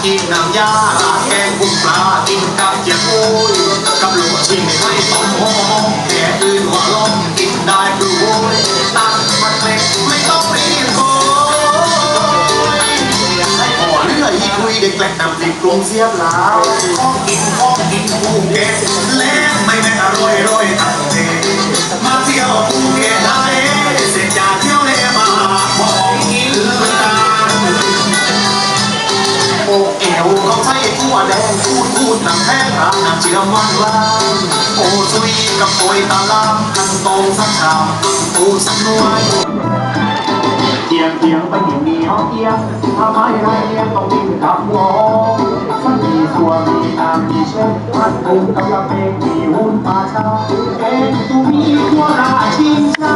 กินน้ำยาราดแกงกุ้งปลากินกับเจียวโอยกับโหลชิงให้ต้มหอมแก่อื่นหัวล้มกินได้ปลูกโอยตัดมันเล็กไม่ต้องเรียนโอยให้พอเลื่อยคุยเด็กแกล้งนำติดกรุงเสียบลาวของกินภูเก็ตแล้วไม่แม่นอร่อยร่อยทั้งเทมาเที่ยวภูเก็ตได้เสร็จจากเที่ยวเลมาของกินกันโอ้เอวเขาใช้ทั่วแดงพูดน้ำแท้งร้านน้ำเชื่อมันล้างโอ้ซุยกับโอยตาลามกันโตสักชามตูสักหน่วยเทียงไปอยู่มีห้องเทียงทำไมไรเนี่ยต้องวิ่งกับวงมันมีตัวมีตามมีเช่นพันกุมกำลังเพลงมีหุ่นป่าชาเองตูมีตัวราชิงชา